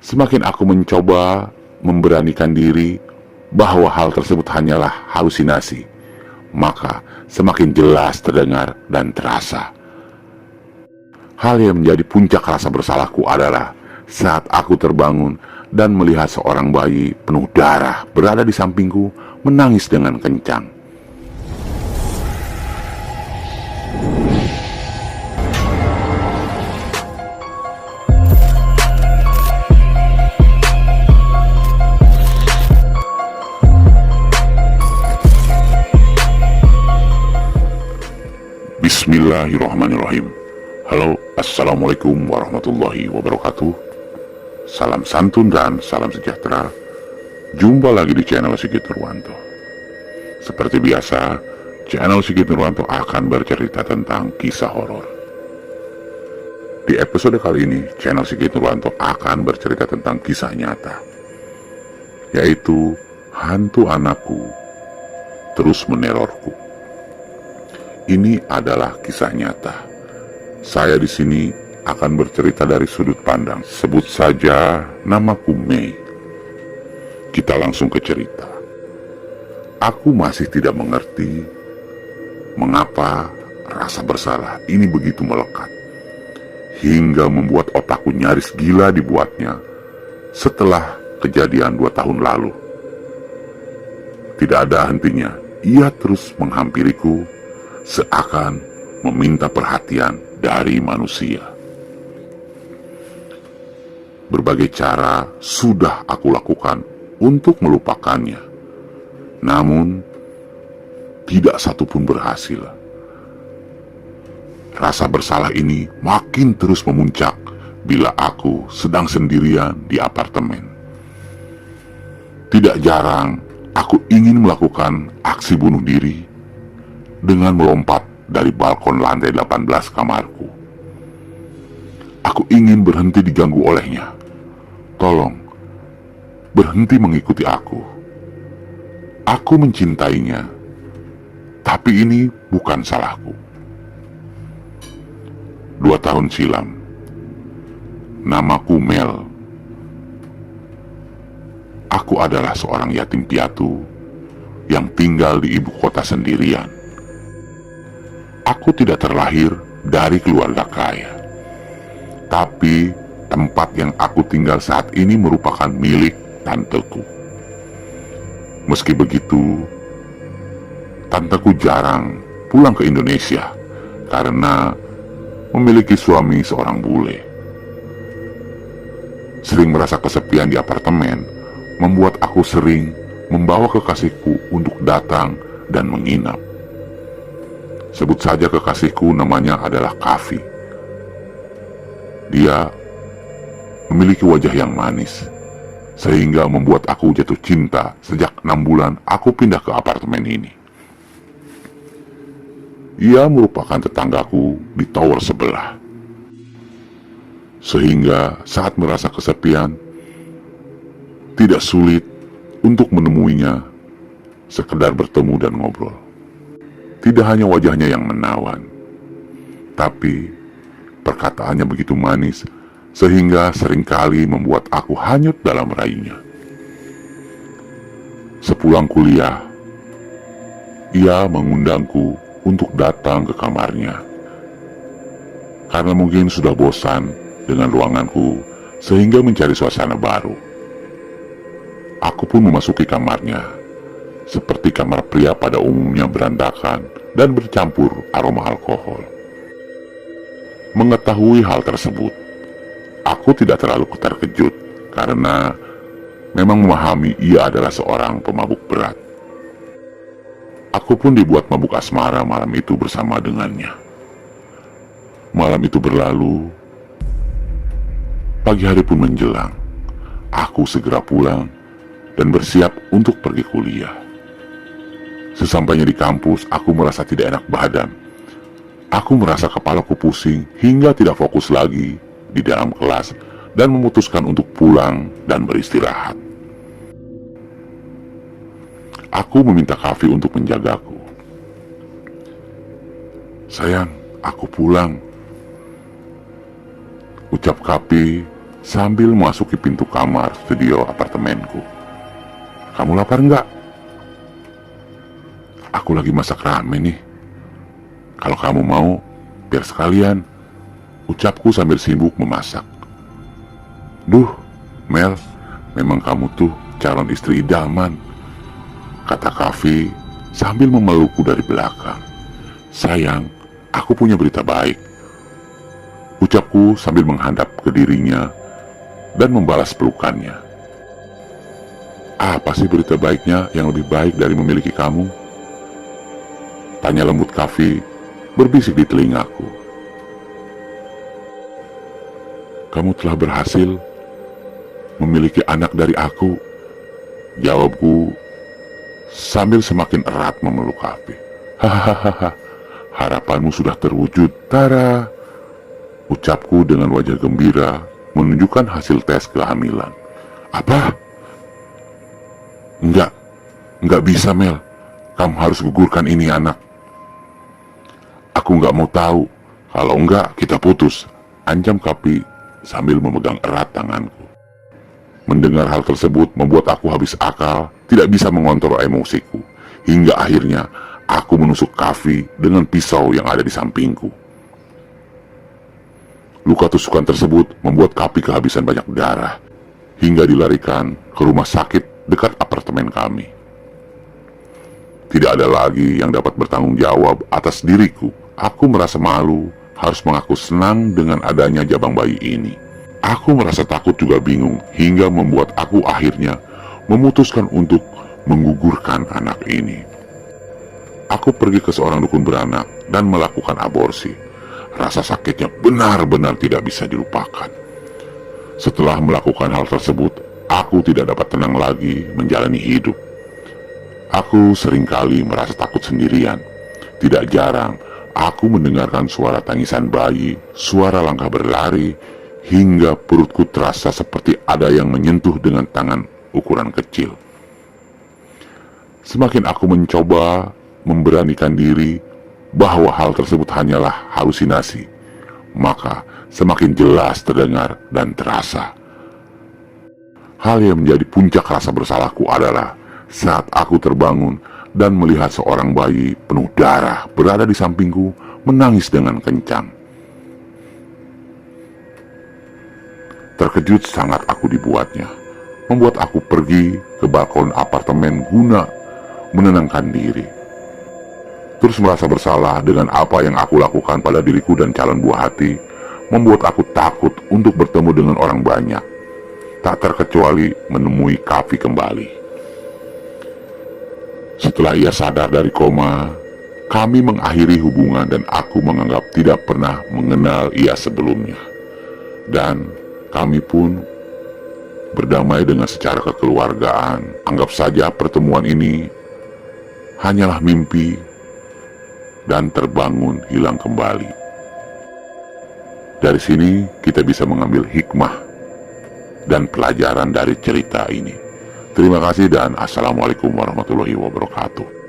Semakin aku mencoba memberanikan diri bahwa hal tersebut hanyalah halusinasi, maka semakin jelas terdengar dan terasa. Hal yang menjadi puncak rasa bersalahku adalah saat aku terbangun dan melihat seorang bayi penuh darah berada di sampingku menangis dengan kencang. Bismillahirrahmanirrahim. Halo, assalamualaikum warahmatullahi wabarakatuh. Salam santun dan salam sejahtera. Jumpa lagi di channel Sigit Nurwanto. Seperti biasa, channel Sigit Nurwanto akan bercerita tentang kisah horor. Di episode kali ini, channel Sigit Nurwanto akan bercerita tentang kisah nyata, yaitu hantu anakku terus menerorku. Ini adalah kisah nyata. Saya di sini akan bercerita dari sudut pandang. Sebut saja namaku Mei. Kita langsung ke cerita. Aku masih tidak mengerti mengapa rasa bersalah ini begitu melekat, hingga membuat otakku nyaris gila dibuatnya setelah kejadian 2 tahun lalu. Tidak ada hentinya, ia terus menghampiriku seakan meminta perhatian dari manusia. Berbagai cara sudah aku lakukan untuk melupakannya, namun tidak satupun berhasil. Rasa bersalah ini makin terus memuncak bila aku sedang sendirian di apartemen. Tidak jarang aku ingin melakukan aksi bunuh diri dengan melompat dari balkon lantai 18 kamarku. Aku ingin berhenti diganggu olehnya. Tolong, berhenti mengikuti aku. Aku mencintainya, tapi ini bukan salahku. 2 tahun silam, namaku Mel. Aku adalah seorang yatim piatu yang tinggal di ibu kota sendirian. Aku tidak terlahir dari keluarga kaya, tapi tempat yang aku tinggal saat ini merupakan milik tanteku. Meski begitu, tanteku jarang pulang ke Indonesia karena memiliki suami seorang bule. Sering merasa kesepian di apartemen membuat aku sering membawa kekasihku untuk datang dan menginap. Sebut saja kekasihku, namanya adalah Kavi. Dia memiliki wajah yang manis, sehingga membuat aku jatuh cinta sejak 6 bulan aku pindah ke apartemen ini. Ia merupakan tetanggaku di tower sebelah. Sehingga saat merasa kesepian, tidak sulit untuk menemuinya, sekedar bertemu dan ngobrol. Tidak hanya wajahnya yang menawan, tapi perkataannya begitu manis sehingga seringkali membuat aku hanyut dalam raihnya. Sepulang kuliah, ia mengundangku untuk datang ke kamarnya. Karena mungkin sudah bosan dengan ruanganku sehingga mencari suasana baru. Aku pun memasuki kamarnya. Seperti kamar pria pada umumnya berandakan dan bercampur aroma alkohol. Mengetahui hal tersebut, aku tidak terlalu terkejut karena memang memahami ia adalah seorang pemabuk berat. Aku pun dibuat mabuk asmara malam itu bersama dengannya. Malam itu berlalu, pagi hari pun menjelang. Aku segera pulang dan bersiap untuk pergi kuliah. Sesampainya di kampus, aku merasa tidak enak badan. Aku merasa kepalaku pusing hingga tidak fokus lagi di dalam kelas dan memutuskan untuk pulang dan beristirahat. Aku meminta Kavi untuk menjagaku. "Sayang, aku pulang," ucap Kavi sambil memasuki pintu kamar studio apartemenku. "Kamu lapar nggak? Aku lagi masak ramen nih. Kalau kamu mau, biar sekalian," ucapku sambil sibuk memasak. "Duh, Mel, memang kamu tuh calon istri idaman," kata Kavi sambil memelukku dari belakang. "Sayang, aku punya berita baik," ucapku sambil menghadap ke dirinya dan membalas pelukannya. "Apa sih berita baiknya yang lebih baik dari memiliki kamu?" tanya lembut Kavi berbisik di telingaku. "Kamu telah berhasil memiliki anak dari aku," jawabku sambil semakin erat memeluk Kavi. "Hahaha, harapanmu sudah terwujud, Tara," ucapku dengan wajah gembira menunjukkan hasil tes kehamilan. "Apa? Enggak bisa, Mel. Kamu harus gugurkan ini anak." "Aku nggak mau tahu. Kalau enggak, kita putus," ancam Kavi sambil memegang erat tanganku. Mendengar hal tersebut membuat aku habis akal, tidak bisa mengontrol emosiku. Hingga akhirnya aku menusuk Kavi dengan pisau yang ada di sampingku. Luka tusukan tersebut membuat Kavi kehabisan banyak darah, hingga dilarikan ke rumah sakit dekat apartemen kami. Tidak ada lagi yang dapat bertanggung jawab atas diriku. Aku merasa malu harus mengaku senang dengan adanya jabang bayi ini. Aku merasa takut juga bingung, hingga membuat aku akhirnya memutuskan untuk menggugurkan anak ini. Aku pergi ke seorang dukun beranak dan melakukan aborsi. Rasa sakitnya benar-benar tidak bisa dilupakan. Setelah melakukan hal tersebut, aku tidak dapat tenang lagi menjalani hidup. Aku seringkali merasa takut sendirian. Tidak jarang, aku mendengarkan suara tangisan bayi, suara langkah berlari, hingga perutku terasa seperti ada yang menyentuh dengan tangan ukuran kecil. Semakin aku mencoba memberanikan diri bahwa hal tersebut hanyalah halusinasi, maka semakin jelas terdengar dan terasa. Hal yang menjadi puncak rasa bersalahku adalah saat aku terbangun dan melihat seorang bayi penuh darah berada di sampingku menangis dengan kencang. Terkejut sangat aku dibuatnya, membuat aku pergi ke balkon apartemen guna menenangkan diri. Terus merasa bersalah dengan apa yang aku lakukan pada diriku dan calon buah hati, membuat aku takut untuk bertemu dengan orang banyak, tak terkecuali menemui Kavi kembali. Setelah ia sadar dari koma, kami mengakhiri hubungan dan aku menganggap tidak pernah mengenal ia sebelumnya. Dan kami pun berdamai dengan secara kekeluargaan. Anggap saja pertemuan ini hanyalah mimpi dan terbangun hilang kembali. Dari sini kita bisa mengambil hikmah dan pelajaran dari cerita ini. Terima kasih dan Assalamualaikum warahmatullahi wabarakatuh.